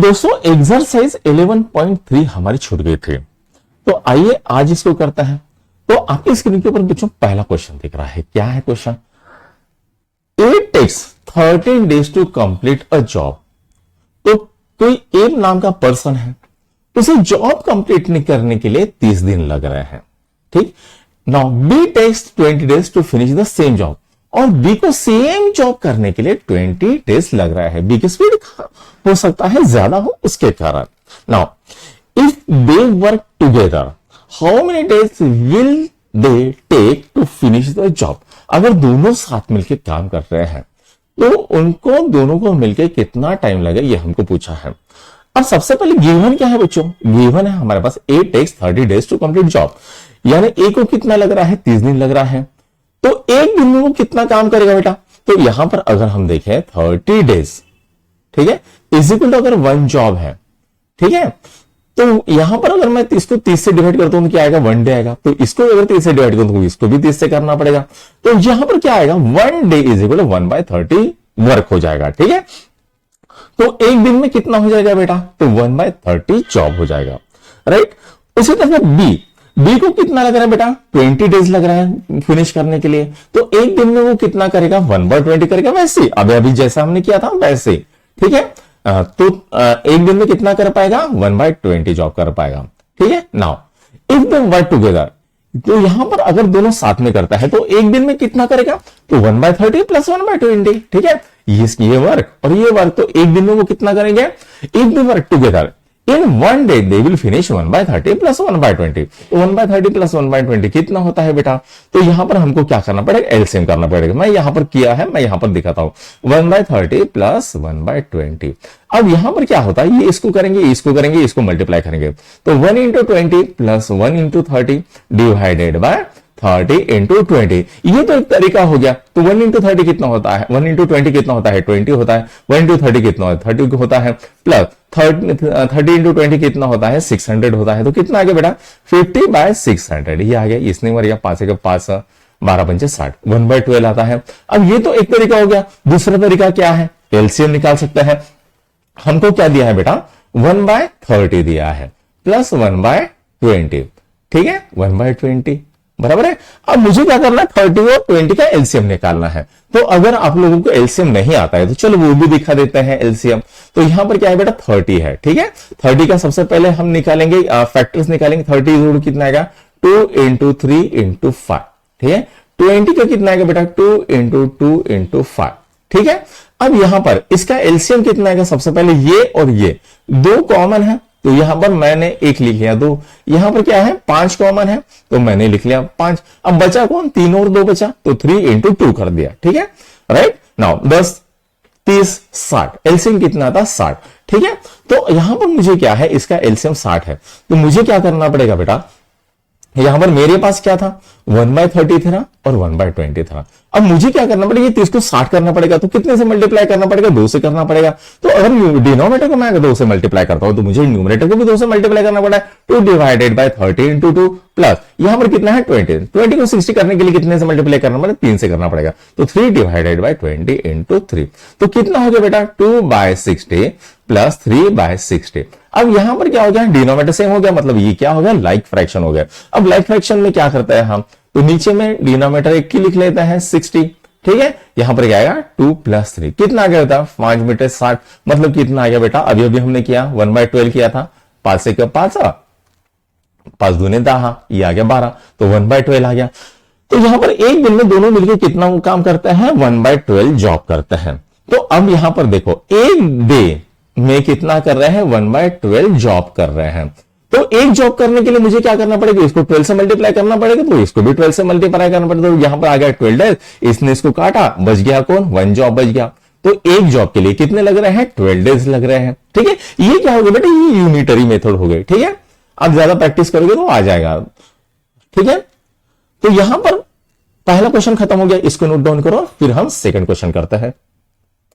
दोस्तों एक्सरसाइज 11.3 हमारी छूट गई थी, तो आइए आज इसको करते हैं। तो आपकी स्क्रीन के ऊपर बच्चों पहला क्वेश्चन दिख रहा है। क्या है question? It takes 13 days to complete a job. तो कोई ए नाम का पर्सन है, उसे जॉब कंप्लीट नहीं करने के लिए 30 दिन लग रहे हैं। ठीक, now B takes 20 days to finish the same job, और बी को सेम जॉब करने के लिए 20 days लग रहा है। बी की स्पीड हो सकता है ज्यादा हो उसके कारण। Now if they work together how many days will they take to finish the job. अगर दोनों साथ मिलकर काम कर रहे हैं तो उनको दोनों को मिलकर कितना टाइम लगे, ये हमको पूछा है। अब सबसे पहले गिवन क्या है बच्चों? गिवन है हमारे पास A takes 30 days to complete job, यानी ए को कितना लग रहा है? 30 दिन लग रहा है। तो एक दिन में वो कितना काम करेगा बेटा? तो यहां पर अगर हम देखें 30 days, ठीक है, इज इक्वल टू अगर वन जॉब है, ठीक है, तो यहां पर अगर मैं इसको 30 से डिवाइड करता हूं तो क्या आएगा? 1 डे आएगा। तो इसको अगर 30 से डिवाइड करूं तो इसको भी 30 से करना पड़ेगा। तो यहां पर क्या आएगा? 1 day is equal to 1/30 work हो जाएगा। ठीक है, तो एक दिन में कितना हो जाएगा बेटा? तो 1/30 जॉब हो जाएगा। राइट, उसी तरह बी को कितना लग रहा है बेटा? 20 days लग रहा है फिनिश करने के लिए। तो एक दिन में वो कितना करेगा? 1/20 करेगा। वैसे अभी जैसा हमने किया था वैसे। ठीक है, तो एक दिन में कितना कर पाएगा? 1/20 जॉब कर पाएगा। ठीक है, now if they work together, तो यहां पर अगर दोनों साथ में करता है तो एक दिन में कितना करेगा? तो 1/30 प्लस 1/20। ठीक है, ये वर्क और ये वर्क, तो एक दिन में वो कितना करेंगे? If they work together in 1 day they will finish 1/30 plus 1/20। तो 1/30 प्लस 1/20 कितना होता है बेटा? तो यहां पर हमको क्या करना पड़ेगा? एलसीएम करना पड़ेगा। मैं यहां पर किया है, मैं यहां पर दिखाता हूं। 1/30 प्लस 1/20। अब यहां पर क्या होता है? ये इसको करेंगे, इसको करेंगे, इसको मल्टीप्लाई करेंगे। तो 1 into 20 plus 1 into 30 divided by 30 into 20। ये तो एक तरीका हो गया। तो 1 into 30 कितना होता है? 1 into 20 कितना होता है? 20 होता है। 1 into 30 कितना होता है? 30 होता है। प्लस 30 into 20 कितना होता है? 600 होता है। तो कितना आ गया बेटा? 50/600। ये आ गया। इसने मर गया 5 के 5 12 पंचे 60, 1/12 आता है। अब ये तो एक तरीका हो गया। दूसरा तरीका क्या है? एलसीएम निकाल सकते हैं। हमको क्या दिया है बेटा? 1/30 दिया है प्लस 1/20। ठीक है, 1/20 बराबर है। अब मुझे क्या करना है? 30 और 20 का एलसीएम निकालना है। तो अगर आप लोगों को एलसीएम नहीं आता है तो चलो वो भी दिखा देते हैं एलसीएम। तो यहां पर क्या है बेटा? 30 है। ठीक है, 30 का सबसे पहले हम निकालेंगे, फैक्टर्स निकालेंगे। 30 कितना आएगा? 2 into 3 into 5। ठीक है, 20 का कितना आएगा बेटा? 2 into 2 into 5। ठीक है, अब यहां पर इसका एलसीएम कितना आएगा? सबसे पहले ये और ये दो कॉमन है, तो यहां पर मैंने एक लिख लिया। 2 यहां पर क्या है? 5 कॉमन है, तो मैंने लिख लिया 5। अब बचा कौन? 3 और 2 बचा, तो 3 into 2 कर दिया। ठीक है, राइट। नाउ 10 30 60, एलसीएम कितना था? 60। ठीक है, तो यहां पर मुझे क्या है? इसका एलसीएम 60 है। तो मुझे क्या करना पड़ेगा बेटा? यहां पर मेरे पास क्या था? 1/30 था और 1/20 था। अब मुझे क्या करना पड़ेगा? ये 30 को 60 करना पड़ेगा, तो कितने से मल्टीप्लाई करना पड़ेगा? 2 से करना पड़ेगा। तो अगर डिनोमिनेटर को मैं 2 से मल्टीप्लाई करता हूं तो मुझे न्यूमरेटर को भी 2 से मल्टीप्लाई करना पड़ा है। 2 डिवाइडेड बाय 30 into 2 प्लस यहां पर कितना है? 20 को 60 करने के लिए कितने से मल्टीप्लाई करना पड़ेगा? 3 से करना पड़ेगा। तो 3 डिवाइडेड बाय 20 into 3। तो कितना हो गया बेटा? 2/60 प्लस 3/60। अब यहां पर क्या हो गया? डिनोमिनेटर सेम हो गया, मतलब ये क्या हो गया? लाइक फ्रैक्शन हो गया। अब लाइक फ्रैक्शन में क्या करते हैं हम? तो नीचे में डिनोमिनेटर 1 की लिख लेते हैं 60। ठीक है, यहां पर क्या आएगा? 2 + 3 कितना आ गया था? 5 मीटर 60, मतलब कितना आ गया बेटा? अभी हमने किया 1/12 किया था। 5 से 5 5 दूने 10, ये आ गया 12, तो 1/12 आ गया। तो यहां पर एक दिन में दोनों मिलकर कितना काम करते हैं? 1/12 जॉब करते हैं। तो अब यहां पर देखो, एक डे में कितना कर रहे हैं? 1/12 जॉब कर रहे हैं। तो एक जॉब करने के लिए मुझे क्या करना पड़ेगा? इसको 12 से मल्टीप्लाई करना पड़ेगा, तो इसको भी 12 से मल्टीप्लाई करना पड़ेगा। तो यहां पर आ गया 12 डेज, इसने इसको काटा, बच गया कौन? 1 जॉब बच गया। तो एक जॉब के लिए कितने लग रहे हैं? 12 डेज लग रहे हैं। ठीक है, ये क्या हो गया बेटा? ये यूनिटरी मेथड हो गई। ठीक है, आप ज्यादा प्रैक्टिस करोगे तो आ जाएगा। ठीक है, तो यहां पर पहला क्वेश्चन खत्म हो गया, इसको नोट डाउन करो, फिर हम सेकंड क्वेश्चन करते हैं।